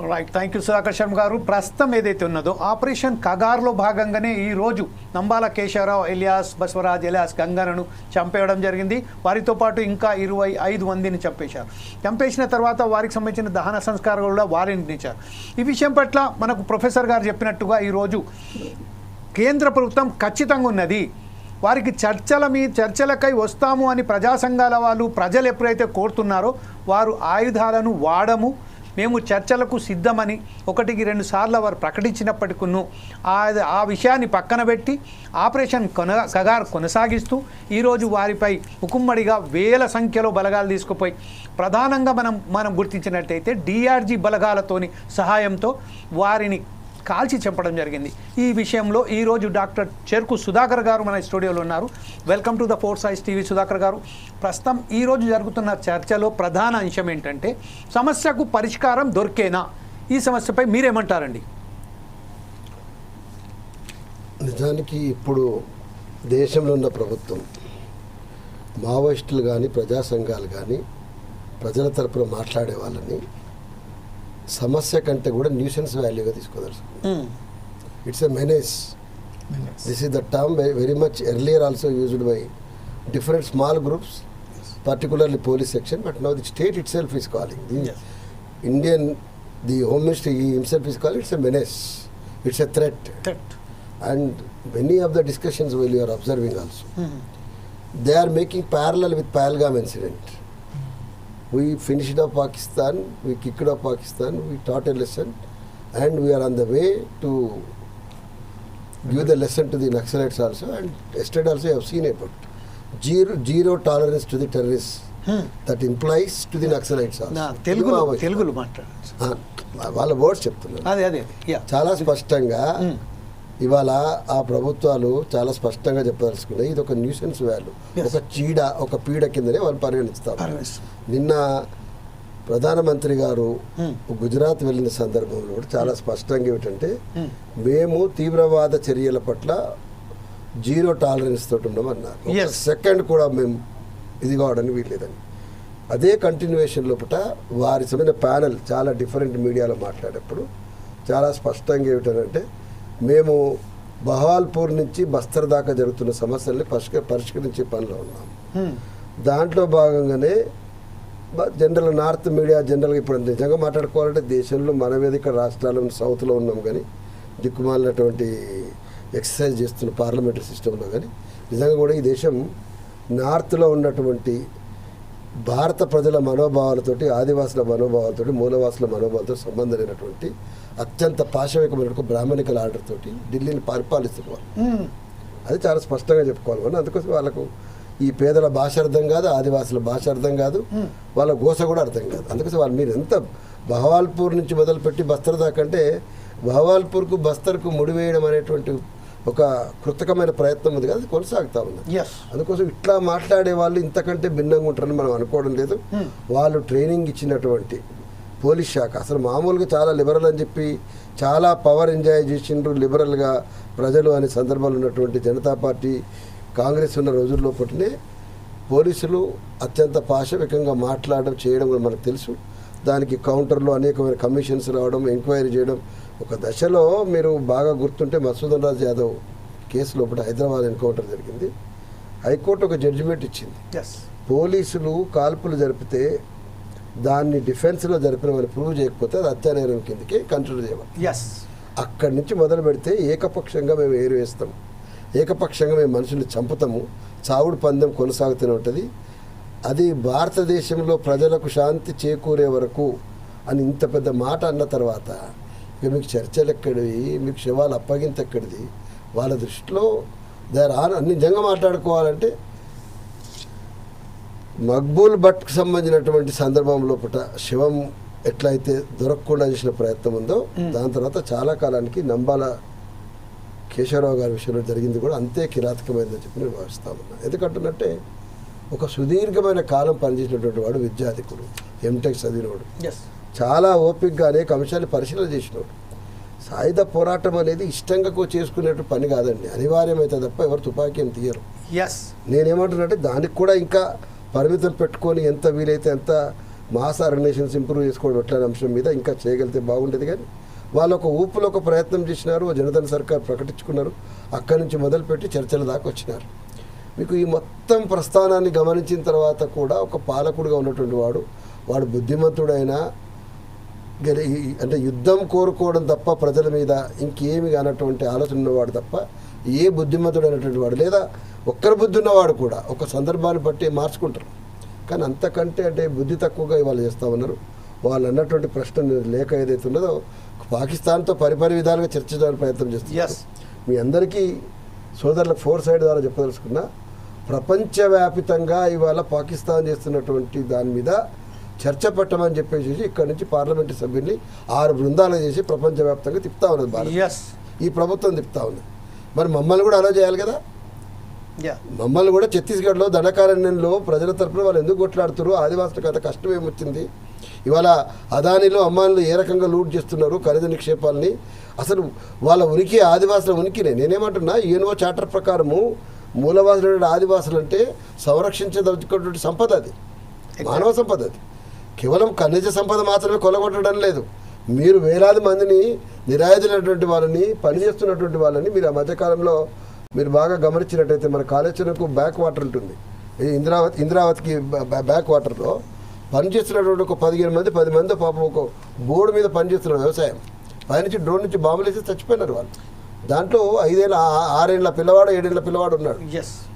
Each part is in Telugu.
Right, thank you Sudhakar Sharma గారు. ప్రస్తుతం ఏదైతే ఉన్నదో ఆపరేషన్ కగార్లో భాగంగానే ఈరోజు నంబాల కేశవరావు ఎలియాస్ బసవరాజ్ ఎలియాస్ గంగన్నను చంపేయడం జరిగింది. వారితో పాటు ఇంకా 25 మందిని చంపేశారు. చంపేసిన తర్వాత వారికి సంబంధించిన దహన సంస్కారాలు కూడా వారిని నిర్ణయించారు. ఈ విషయం పట్ల మనకు ప్రొఫెసర్ గారు చెప్పినట్టుగా ఈరోజు కేంద్ర ప్రభుత్వం ఖచ్చితంగా ఉన్నది. వారికి చర్చలకై వస్తాము అని ప్రజా సంఘాల వాళ్ళు ప్రజలు ఎప్పుడైతే కోరుతున్నారో వారు ఆయుధాలను వాడము, మేము చర్చలకు సిద్ధమని 1-2 సార్లు వారు ప్రకటించినప్పటికీ ఆ విషయాన్ని పక్కన పెట్టి ఆపరేషన్ కగార్ కొనసాగిస్తూ ఈరోజు వారిపై ఉకుమ్మడిగా వేల సంఖ్యలో బలగాలు తీసుకుపోయి ప్రధానంగా మనం గుర్తించినట్టయితే DRG బలగాలతోని సహాయంతో వారిని కాల్చి చంపడం జరిగింది. ఈ విషయంలో ఈరోజు డాక్టర్ చెరుకు సుధాకర్ గారు మన స్టూడియోలో ఉన్నారు. Welcome to the 4 Sides TV Sudhakar గారు. ప్రస్తుతం ఈరోజు జరుగుతున్న చర్చలో ప్రధాన అంశం ఏంటంటే సమస్యకు పరిష్కారం దొరికేనా? ఈ సమస్యపై మీరేమంటారండి? నిజానికి ఇప్పుడు దేశంలో ఉన్న ప్రభుత్వం మావోయిస్టులు కానీ ప్రజా సంఘాలు కానీ ప్రజల తరపున మాట్లాడే వాళ్ళని సమస్య కంటే కూడా న్యూసెన్స్ వాల్యూగా తీసుకోదలుచుకుంది. It's a menace. This is the term very much earlier also used by different small groups, particularly police section, but now the state itself is calling. The Home Ministry himself is calling it's a menace. It's a threat. And many of the discussions while you are observing also, they are making parallel with Pahalgam incident. We finished up Pakistan, we kicked off Pakistan, we taught a lesson, and we are on the way to give the lesson to the Naxalites also. And yesterday also I have seen about zero tolerance to the terrorists. That implies to the Naxalites also. తెలుగులో మాట్లాడారు, వాళ్ళ వర్డ్స్ చెప్తున్నారు. చాలా స్పష్టంగా ఇవాళ ఆ ప్రభుత్వాలు చాలా స్పష్టంగా చెప్పదలుచుకున్నాయి. ఇది ఒక న్యూసెన్స్ వాల్యూ, ఒక పీడ కిందనే వాళ్ళు పరిగణిస్తారు. నిన్న ప్రధానమంత్రి గారు గుజరాత్ వెళ్ళిన సందర్భంలో కూడా చాలా స్పష్టంగా ఏమిటంటే మేము తీవ్రవాద చర్యల పట్ల జీరో టాలరెన్స్ తోటి ఉన్నామన్నారు. సెకండ్ కూడా మేము ఇది కావడానికి వీల్లేదని. అదే కంటిన్యూయేషన్ లోపల వారి సమయ ప్యానెల్ చాలా డిఫరెంట్ మీడియాలో మాట్లాడేప్పుడు చాలా స్పష్టంగా ఏమిటంటే మేము బహవాల్పూర్ నుంచి బస్తర్ దాకా జరుగుతున్న సమస్యల్ని పరిష్కరించే పనిలో ఉన్నాం. దాంట్లో భాగంగానే జనరల్ నార్త్ మీడియా జనరల్గా ఇప్పుడు నిజంగా మాట్లాడుకోవాలంటే దేశంలో మన మీద ఇక్కడ రాష్ట్రాల్లో సౌత్లో ఉన్నాం కానీ దిక్కుమాలినటువంటి ఎక్సర్సైజ్ చేస్తున్న పార్లమెంటరీ సిస్టంలో కానీ నిజంగా కూడా ఈ దేశం నార్త్లో ఉన్నటువంటి భారత ప్రజల మనోభావాలతోటి, ఆదివాసుల మనోభావాలతోటి, మూలవాసుల మనోభావాలతో సంబంధం లేనటువంటి అత్యంత పాశవికమైన బ్రాహ్మణికల ఆర్డర్ తోటి ఢిల్లీని పరిపాలిస్తున్నారు. అది చాలా స్పష్టంగా చెప్పుకోవాలి. కానీ అందుకోసం వాళ్ళకు ఈ పేదల భాష అర్థం కాదు, ఆదివాసుల భాష అర్థం కాదు, వాళ్ళ గోస కూడా అర్థం కాదు. అందుకోసం వాళ్ళు మీరు ఎంత బహవాల్పూర్ నుంచి మొదలుపెట్టి బస్తర్ దాకా అంటే బహవాల్పూర్కు బస్తర్కు ముడివేయడం అనేటువంటి ఒక కృతకమైన ప్రయత్నం ఉంది కదా, అది కొనసాగుతూ ఉంది. అందుకోసం ఇట్లా మాట్లాడే వాళ్ళు ఇంతకంటే భిన్నంగా ఉంటారని మనం అనుకోవడం లేదు. వాళ్ళు ట్రైనింగ్ ఇచ్చినటువంటి పోలీస్ శాఖ అసలు మామూలుగా చాలా లిబరల్ అని చెప్పి చాలా పవర్ ఎంజాయ్ చేసిండ్రు లిబరల్గా ప్రజలు అనే సందర్భాలు ఉన్నటువంటి జనతా పార్టీ కాంగ్రెస్ ఉన్న రోజుల్లో పుట్టినే పోలీసులు అత్యంత పాశవికంగా మాట్లాడడం చేయడం కూడా మనకు తెలుసు. దానికి కౌంటర్లో అనేకమైన కమిషన్స్ రావడం, ఎంక్వైరీ చేయడం. ఒక దశలో మీరు బాగా గుర్తుంటే మసూదన్ రాజ్ యాదవ్ కేసు లోపల హైదరాబాద్ ఎన్కౌంటర్ జరిగింది. హైకోర్టు ఒక జడ్జిమెంట్ ఇచ్చింది. పోలీసులు కాల్పులు జరిపితే దాన్ని డిఫెన్స్లో జరిపినమని ప్రూవ్ చేయకపోతే అది హత్యానేరం కిందకి కన్సిడర్ చేయాలి. అక్కడి నుంచి మొదలు పెడితే ఏకపక్షంగా మేము ఏరు వేస్తాం, ఏకపక్షంగా మేము మనుషుల్ని చంపుతాము, చావుడు పందెం కొనసాగుతూనే ఉంటుంది. అది భారతదేశంలో ప్రజలకు శాంతి చేకూరే వరకు అని ఇంత పెద్ద మాట అన్న తర్వాత ఇక మీకు చర్చలు ఎక్కడివి, మీకు శవాలు అప్పగింత ఎక్కడిది? వాళ్ళ దృష్టిలో అన్ని నిజంగా మాట్లాడుకోవాలంటే మక్బూల్ భట్కు సంబంధించినటువంటి సందర్భంలో శవం ఎట్లయితే దొరకకుండా చేసిన ప్రయత్నం ఉందో దాని తర్వాత చాలా కాలానికి నంబాల కేశవరావు గారి విషయంలో జరిగింది కూడా అంతే కిరాతకమైందని చెప్పి నేను భావిస్తా ఉన్నా. ఎందుకంటున్నట్టే ఒక సుదీర్ఘమైన కాలం పనిచేసినటువంటి వాడు, విద్యాధికుడు, ఎంటెక్ చదివినవాడు, చాలా ఓపికగా అనేక అంశాన్ని పరిశీలన చేసినవాడు. సాయుధ పోరాటం అనేది ఇష్టంగా చేసుకునేట్టు పని కాదండి, అనివార్యమైతే తప్ప ఎవరు తుపాకీ ఏం తీయరు. నేనేమంటున్నట్టే దానికి కూడా ఇంకా పరిమితం పెట్టుకొని ఎంత వీలైతే ఎంత మాస్ ఆర్గనైజేషన్స్ ఇంప్రూవ్ చేసుకోవడం ఎట్లాంటి అంశం మీద ఇంకా చేయగలిగితే బాగుండేది. కానీ వాళ్ళు ఒక ఊపులో ఒక ప్రయత్నం చేసినారు, జనధన్ సర్కార్ ప్రకటించుకున్నారు, అక్కడి నుంచి మొదలుపెట్టి చర్చల దాకా వచ్చినారు. మీకు ఈ మొత్తం ప్రస్థానాన్ని గమనించిన తర్వాత కూడా ఒక పాలకుడుగా ఉన్నటువంటి వాడు బుద్ధిమంతుడైనా అంటే యుద్ధం కోరుకోవడం తప్ప ప్రజల మీద ఇంకేమి కానటువంటి ఆలోచన ఉన్నవాడు తప్ప ఏ బుద్ధిమంతుడైనటువంటి వాడు లేదా ఒక్కరి బుద్ధి ఉన్నవాడు కూడా ఒక సందర్భాన్ని బట్టి మార్చుకుంటారు. కానీ అంతకంటే అంటే బుద్ధి తక్కువగా ఇవాళ చేస్తూ ఉన్నారు. వాళ్ళు అన్నటువంటి ప్రశ్న లేఖ ఏదైతే ఉన్నదో పాకిస్తాన్తో పరిపరి విధాలుగా చర్చించడానికి ప్రయత్నం చేస్తున్నారు. మీ అందరికీ సోదరులకు 4 సైడ్ ద్వారా చెప్పదలుచుకున్నా, ప్రపంచవ్యాపితంగా ఇవాళ పాకిస్తాన్ చేస్తున్నటువంటి దాని మీద చర్చ పెట్టమని చెప్పేసి ఇక్కడ నుంచి పార్లమెంటు సభ్యుల్ని 6 బృందాలు చేసి ప్రపంచవ్యాప్తంగా తిప్పుతా ఉన్నది భారత్. ఈ ప్రభుత్వం తిప్పుతా ఉంది. మరి మమ్మల్ని కూడా అలో చేయాలి కదా. మమ్మల్ని కూడా ఛత్తీస్గఢ్లో దండకారణ్యంలో ప్రజల తరపున వాళ్ళు ఎందుకు కొట్లాడుతారు, ఆదివాసులకు అంత కష్టం ఏమొచ్చింది, ఇవాళ అదానిలో అమ్మాయిలు ఏ రకంగా లూట్ చేస్తున్నారు ఖనిజ నిక్షేపాలని, అసలు వాళ్ళ ఉనికి ఆదివాసుల ఉనికినే. నేనేమంటున్నా, యూఎన్ఓ చార్టర్ ప్రకారము మూలవాసులైన ఆదివాసులు అంటే సంరక్షించదలుచుకున్నటువంటి సంపద, అది మానవ సంపద. అది కేవలం ఖనిజ సంపద మాత్రమే కొలగొట్టడం లేదు. మీరు వేలాది మందిని నిరాయుధులైనటువంటి వాళ్ళని పనిచేస్తున్నటువంటి వాళ్ళని మీరు ఆ మధ్యకాలంలో మీరు బాగా గమనించినట్టయితే మన కాళేశ్వరంకు బ్యాక్ వాటర్ ఉంటుంది, ఇంద్రావతికి బ్యాక్ వాటర్లో పనిచేస్తున్నటువంటి ఒక 15 మంది 10 మంది పాపం ఒక బోర్డు మీద పనిచేస్తున్నారు వ్యవసాయం. పైనుంచి డ్రోన్ నుంచి బాంబులు వేసి చచ్చిపోయినారు వాళ్ళు. దాంట్లో 6 ఏళ్ళ పిల్లవాడు 7 ఏళ్ళ పిల్లవాడు ఉన్నాడు.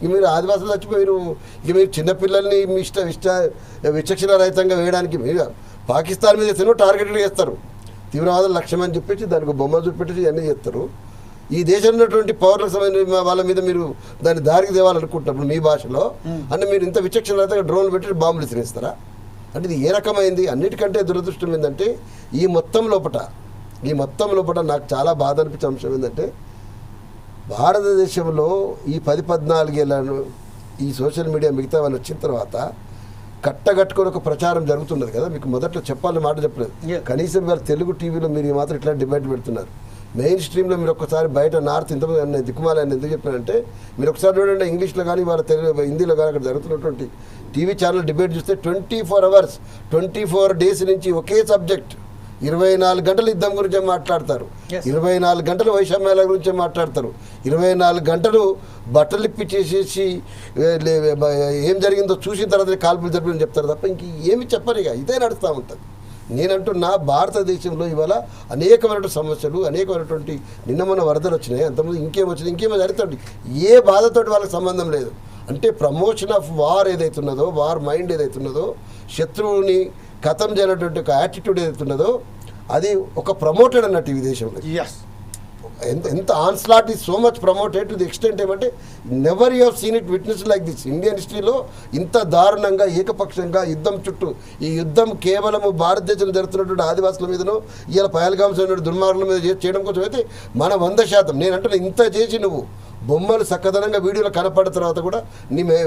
ఇక మీరు ఆదివాసులు చచ్చిపోయారు. ఇక మీరు చిన్నపిల్లల్ని మీ విచక్షణ రహితంగా వేయడానికి మీరు పాకిస్తాన్ మీద చేస్తేనో టార్గెట్లు చేస్తారు. తీవ్రవాదుల లక్ష్యం అని చెప్పేసి దానికి బొమ్మలు చూపెట్టి ఇవన్నీ చేస్తారు. ఈ దేశంలో ఉన్నటువంటి పౌరులకు సంబంధించిన వాళ్ళ మీద మీరు దాన్ని దారికి తేవాలనుకుంటున్నప్పుడు మీ భాషలో అంటే మీరు ఇంత విచక్షణ రహితంగా డ్రోన్లు పెట్టి బాంబులు విసిరేస్తారా? అంటే ఇది ఏ రకమైంది? అన్నిటికంటే దురదృష్టం ఏంటంటే ఈ మొత్తం లోపల నాకు చాలా బాధ అనిపించే అంశం ఏంటంటే, భారతదేశంలో ఈ 10-14 ఏళ్ళను ఈ సోషల్ మీడియా మిగతా వాళ్ళు వచ్చిన తర్వాత కట్టగట్టుకొని ఒక ప్రచారం జరుగుతున్నది కదా. మీకు మొదట్లో చెప్పాలని మాట చెప్పలేదు. కనీసం వాళ్ళ తెలుగు టీవీలో మీరు మాత్రం ఇట్లా డిబేట్ పెడుతున్నారు. మెయిన్ స్ట్రీమ్లో మీరు ఒక్కసారి బయట నార్త్ ఇంతమంది దిక్కుమాలని ఎందుకు చెప్పానంటే, మీరు ఒకసారి చూడండి ఇంగ్లీష్లో కానీ వాళ్ళ తెలుగు హిందీలో కానీ అక్కడ జరుగుతున్నటువంటి టీవీ ఛానల్ డిబేట్ చూస్తే 24 అవర్స్ 24 డేస్ నుంచి ఒకే సబ్జెక్ట్ 24 గంటలు యుద్ధం గురించే మాట్లాడతారు, 24 గంటలు వైషమ్యాల గురించే మాట్లాడతారు, 24 గంటలు బట్టలు ఇప్పి చేసేసి ఏం జరిగిందో చూసిన తర్వాత కాల్పులు జరిపి చెప్తారు తప్ప ఇంక ఏమి చెప్పరు. ఇక ఇదే నడుస్తూ ఉంటుంది. నేనంటున్నా భారతదేశంలో ఇవాళ అనేకమైనటువంటి సమస్యలు, అనేకమైనటువంటి నిన్న మొన్న వరదలు వచ్చినాయి, అంతకుముందు ఇంకేమో జరుగుతుంది. ఏ బాధతోటి వాళ్ళకి సంబంధం లేదు. అంటే ప్రమోషన్ ఆఫ్ వార్ ఏదైతున్నదో, వార్ మైండ్ ఏదైతున్నదో, శత్రువుని ఖతం చేయనటువంటి ఒక యాటిట్యూడ్ ఏదైతున్నదో అది ఒక ప్రమోటెడ్ అన్నట్టు ఈ దేశంలో. ఎంత onslaught is so much promoted to the extent ఏమంటే never you have seen it witness like this. Indian హిస్టరీలో ఇంత దారుణంగా ఏకపక్షంగా యుద్ధం చుట్టూ ఈ యుద్ధం కేవలము భారతదేశంలో జరుగుతున్నటువంటి ఆదివాసుల మీదనో ఇలా పహల్గామ్స్ దుర్మార్గుల మీద చేయడం కోసం అయితే మన 100%. నేను అంటున్నా, ఇంత చేసి నువ్వు బొమ్మలు చక్కదనంగా వీడియోలో కనపడిన తర్వాత కూడా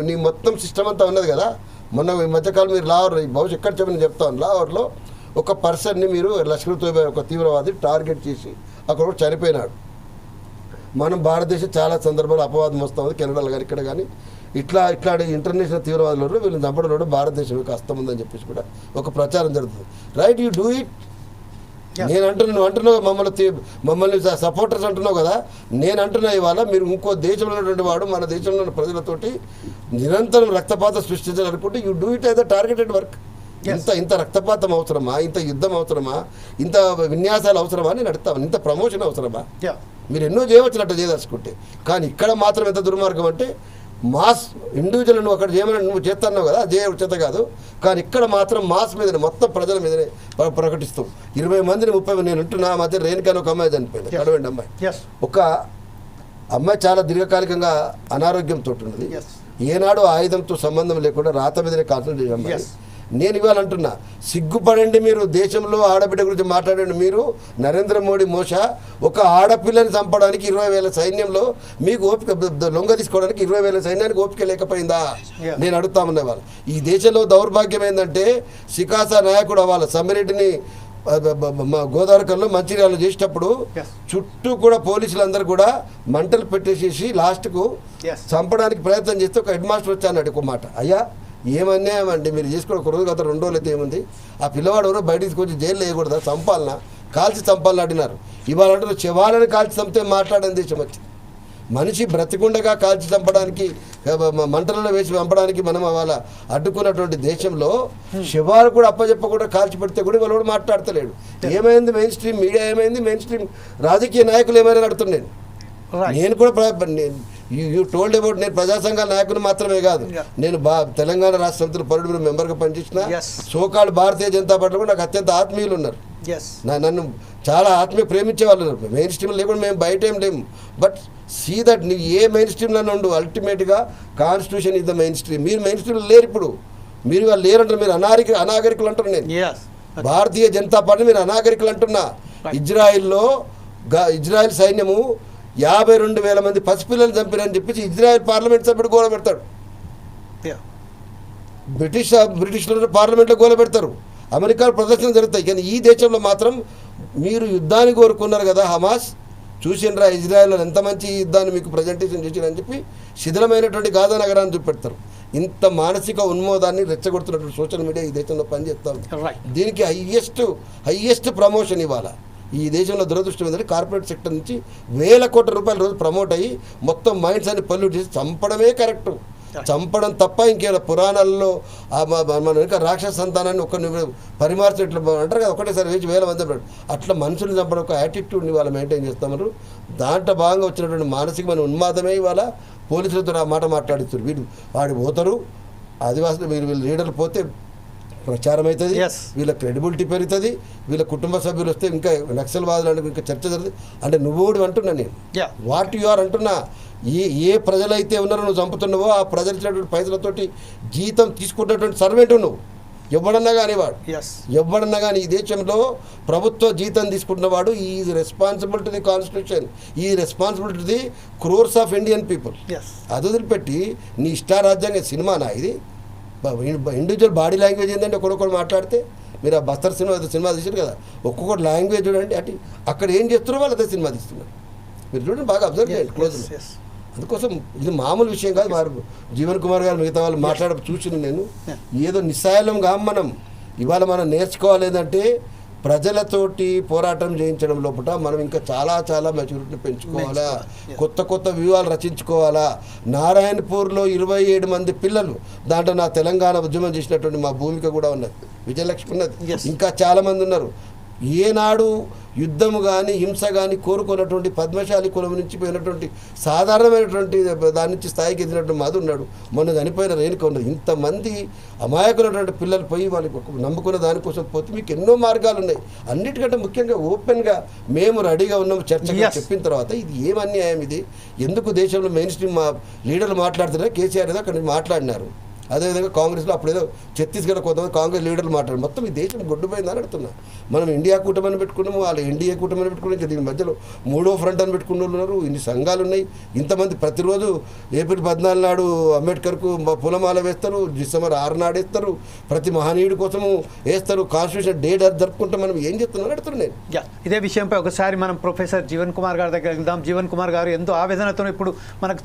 నీ మొత్తం సిస్టమ్ అంతా ఉన్నది కదా. మొన్న ఈ మధ్యకాలం మీరు లాహోర్ బహుశా ఎక్కడ చెప్పని చెప్తాను, లాహోర్లో ఒక పర్సన్ని మీరు లష్కర్-తోయిబా ఒక తీవ్రవాది టార్గెట్ చేసి అక్కడ చనిపోయినాడు. మనం భారతదేశం చాలా సందర్భాలు అపవాదం వస్తూ ఉంది, కెనడాలో కానీ ఇక్కడ కానీ ఇట్లాంటి ఇంటర్నేషనల్ తీవ్రవాదులు వీళ్ళని చంపడంలో భారతదేశం యొక్క హస్తం ఉందని చెప్పేసి కూడా ఒక ప్రచారం జరుగుతుంది. Right, you do it. నేను అంటున్నావు మమ్మల్ని సపోర్టర్స్ అంటున్నావు కదా. నేను అంటున్నా ఇవాళ మీరు ఇంకో దేశంలో ఉన్నటువంటి వాడు మన దేశంలో ఉన్న ప్రజలతోటి నిరంతరం రక్తపాతం సృష్టించాలనుకుంటే you do it as a targeted work. ఇంత రక్తపాతం అవసరమా? ఇంత యుద్ధం అవసరమా? ఇంత విన్యాసాలు అవసరమా? నేను అడుగుతాను. ఇంత ప్రమోషన్ అవసరమా? మీరు ఎన్నో చేయవచ్చినట్టు చేయదలుచుకుంటే. కానీ ఇక్కడ మాత్రం ఎంత దుర్మార్గం అంటే మాస్ ఇండివిజువల్ నువ్వు అక్కడ చేయమని నువ్వు చేస్తున్నావు కదా, చేత కాదు. కానీ ఇక్కడ మాత్రం మాస్ మీదనే మొత్తం ప్రజల మీదనే ప్రకటిస్తావు. 20 మందిని 30 మంది. నేను అంటున్నా, మధ్య రేణుకాని ఒక అమ్మాయి చనిపోయింది, కడవండి అమ్మాయి. ఒక అమ్మాయి చాలా దీర్ఘకాలికంగా అనారోగ్యంతో ఉన్నది. ఏనాడు ఆయుధంతో సంబంధం లేకుండా రాత మీదనే కాన్సన్ట్రేట్ చేసే అమ్మాయి. నేను ఇవాళ అంటున్నా, సిగ్గుపడండి. మీరు దేశంలో ఆడబిడ్డ గురించి మాట్లాడండి. మీరు నరేంద్ర మోడీ మోస ఒక ఆడపిల్లని చంపడానికి 20,000 సైన్యంలో మీకు ఓపిక, లొంగ తీసుకోవడానికి 20,000 సైన్యానికి ఓపిక లేకపోయిందా? నేను అడుగుతామన్న వాళ్ళు. ఈ దేశంలో దౌర్భాగ్యం ఏంటంటే సికాస నాయకుడు అవ్వాలి సమ్మిరెడ్డిని గోదావరికల్లో మంచిర్యాలలో చేసేటప్పుడు చుట్టూ కూడా పోలీసులందరూ కూడా మంటలు పెట్టేసేసి లాస్ట్కు చంపడానికి ప్రయత్నం చేస్తే ఒక హెడ్ మాస్టర్ వచ్చి అన్నాడు ఒక మాట, అయ్యా ఏం అన్యాయం అండి మీరు చేసుకోవడం ఒక రోజు గత 2 రోజులు అయితే ఏముంది ఆ పిల్లవాడు ఎవరో బయటికి తీసుకొచ్చి జైల్లో వేయకూడదా చంపాలనా కాల్చి చంపాలని అడిగినారు ఇవాళ అంటారు శవాలను కాల్చి చంపితే మాట్లాడని దేశం వచ్చింది మనిషి బ్రతికుండగా కాల్చి చంపడానికి మంటలలో వేసి చంపడానికి మనం వాళ్ళ అడ్డుకున్నటువంటి దేశంలో శవాలు కూడా అప్పచెప్పకుండా కాల్చి పెడితే కూడా వాళ్ళు కూడా మాట్లాడతలేడు ఏమైంది మెయిన్ స్ట్రీమ్ మీడియా ఏమైంది మెయిన్ స్ట్రీమ్ రాజకీయ నాయకులు ఏమైనా అడుగుతున్నాను నేను కూడా యూ టోల్డ్ అబౌట్ నేను ప్రజా సంఘాల నాయకులు మాత్రమే కాదు నేను తెలంగాణ రాష్ట్ర సమితిలో పరుడు మెంబర్గా పనిచేసిన సోకాళ్ళు భారతీయ జనతా పార్టీలో కూడా నాకు అత్యంత ఆత్మీయులు ఉన్నారు నన్ను చాలా ఆత్మీయ ప్రేమించే వాళ్ళు ఉన్నారు మెయిన్ స్ట్రీమ్ లేకుండా మేము బయట ఏం లేము బట్ సీ దట్ నువ్వు ఏ మెయిన్ స్ట్రీమ్లో ఉండు అల్టిమేట్గా constitution is the main stream మీరు మెయిన్ స్ట్రీమ్లో లేరు ఇప్పుడు మీరు వాళ్ళు లేరంటారు మీరు అనాగరికులు అంటారు నేను భారతీయ జనతా పార్టీ మీరు అనాగరికులు అంటున్నా ఇజ్రాయెల్ సైన్యము 52,000 మంది పసిపిల్లలు చంపిరని చెప్పేసి ఇజ్రాయెల్ పార్లమెంట్ సభ్యుడు గోల పెడతాడు బ్రిటిష్లో పార్లమెంట్లో గోల పెడతారు అమెరికా ప్రదర్శన జరుగుతాయి కానీ ఈ దేశంలో మాత్రం మీరు యుద్ధాన్ని కోరుకున్నారు కదా హమాస్ చూసినరా ఇజ్రాయెల్లో ఎంత మంచి యుద్ధాన్ని మీకు ప్రజెంటేషన్ చేసిరని చెప్పి శిథిలమైనటువంటి గాజా నగరాన్ని చూపెడతారు ఇంత మానసిక ఉన్మోదాన్ని రెచ్చగొడుతున్నటువంటి సోషల్ మీడియా ఈ దేశంలో పనిచేస్తాం దీనికి హయ్యెస్ట్ ప్రమోషన్ ఇవ్వాలి ఈ దేశంలో దురదృష్టం ఏంటంటే కార్పొరేట్ సెక్టర్ నుంచి వేల కోట్ల రూపాయల రోజు ప్రమోట్ అయ్యి మొత్తం మైండ్స్ అన్ని పొల్యూట్ చేసి చంపడమే కరెక్ట్ చంపడం తప్ప ఇంకేమైనా పురాణాల్లో మన ఇంకా రాక్షస సంతానాన్ని పరిమార్చేట్లు అంటారు కదా ఒకటేసారి వేసి 1000 మంది అట్లా మనుషులు చంపడం ఒక యాటిట్యూడ్ని వాళ్ళు మెయింటైన్ చేస్తామన్నారు దాంట్లో భాగంగా వచ్చినటువంటి మానసికమైన ఉన్మాదమే ఇవాళ పోలీసులతో ఆ మాట మాట్లాడిస్తారు వాడు పోతారు ఆదివాసులు వీళ్ళు లీడర్లు పోతే ప్రచారం అవుతుంది వీళ్ళ క్రెడిబిలిటీ పెరుగుతుంది వీళ్ళ కుటుంబ సభ్యులు వస్తే ఇంకా నక్సల్వాదులు ఇంకా చర్చ జరుగుతుంది అంటే నువ్వు అంటున్నా నేను వాట్ యు ఆర్ అంటున్నా ఏ ప్రజలైతే ఉన్నారో నువ్వు చంపుతున్నావో ఆ ప్రజలు ఇచ్చినటువంటి పైసలతోటి జీతం తీసుకున్నటువంటి సర్వెంట్ నువ్వు ఎవడన్నా కానీ ఎవడన్నా కానీ ఈ దేశంలో ప్రభుత్వ జీతం తీసుకుంటున్నవాడు ఈ రెస్పాన్సిబుల్ టు ది కాన్స్టిట్యూషన్ ఈ responsible to the crores of Indian people అది వదిలిపెట్టి నీ ఇష్టారాజ్యాంగ సినిమానా ఇది ఇండివిజువల్ బాడీ లాంగ్వేజ్ ఏంటంటే ఒకడొకడు మాట్లాడితే మీరు ఆ బస్తర్ సినిమా తీసారు కదా ఒక్కొక్కటి లాంగ్వేజ్ చూడండి అంటే అక్కడ ఏం చేస్తున్నారో వాళ్ళు అదే సినిమా తీస్తున్నారు మీరు చూడండి బాగా అబ్జర్వ్ చేయండి క్లోజ్ అందుకోసం ఇది మామూలు విషయం కాదు మరి జీవన్ కుమార్ గారు మిగతా వాళ్ళు మాట్లాడ చూసిన నేను ఏదో నిస్సాయలంగా మనం ఇవాళ మనం నేర్చుకోవాలి ఏంటంటే ప్రజలతోటి పోరాటం చేయించడం లోపల మనం ఇంకా చాలా మెచ్యూరిటీని పెంచుకోవాలా కొత్త వ్యూహాలు రచించుకోవాలా నారాయణపూర్లో 27 మంది పిల్లలు దాంట్లో నా తెలంగాణ ఉద్యమం చేసినటువంటి మా భూమిక కూడా ఉన్నది విజయలక్ష్మి ఉన్నది ఇంకా చాలామంది ఉన్నారు ఏనాడు యుద్ధము కానీ హింస కానీ కోరుకున్నటువంటి పద్మశాలి కులం నుంచి పోయినటువంటి సాధారణమైనటువంటి దాని నుంచి స్థాయికి ఎదిగినటువంటి మధు ఉన్నాడు మొన్న చనిపోయిన రేణుక ఉన్నది ఇంతమంది అమాయకులైనటువంటి పిల్లలు పోయి వాళ్ళకి నమ్ముకున్న దానికోసం పోతే మీకు ఎన్నో మార్గాలు ఉన్నాయి అన్నిటికంటే ముఖ్యంగా ఓపెన్గా మేము రెడీగా ఉన్నాము చర్చగా చెప్పిన తర్వాత ఇది ఏం అన్యాయం ఇది ఎందుకు దేశంలో మెయిన్ స్ట్రీమ్ లీడర్లు మాట్లాడుతున్నారు కేసీఆర్ ఏదో అక్కడ మాట్లాడినారు అదేవిధంగా కాంగ్రెస్లో అప్పుడేదో ఛత్తీస్గఢ్ కొంతమంది కాంగ్రెస్ లీడర్లు మాట్లాడారు మొత్తం ఈ దేశం గొడ్డుపోయిందని అడుగుతున్నా మనం ఇండియా కూటమిని పెట్టుకున్నాము వాళ్ళు ఎన్డీఏ కూటమిని పెట్టుకున్నాం ఇంకా దీని మధ్యలో 3వ ఫ్రంట్ అని పెట్టుకున్న ఉన్నారు ఇన్ని సంఘాలు ఉన్నాయి ఇంతమంది ప్రతిరోజు ఏప్రిల్ 14 నాడు అంబేద్కర్కు పూలమాల వేస్తారు డిసెంబర్ 6 నాడు వేస్తారు ప్రతి మహనీయుడి కోసము వేస్తారు కాన్స్టిట్యూషన్ డే జరుపుకుంటే మనం ఏం చెప్తున్నాను అడుగుతున్నాను నేను ఇదే విషయంపై ఒకసారి మనం ప్రొఫెసర్ జీవన్ కుమార్ గారి దగ్గర వెళ్దాం జీవన్ కుమార్ గారు ఎంతో ఆవేదనతో ఇప్పుడు మనకు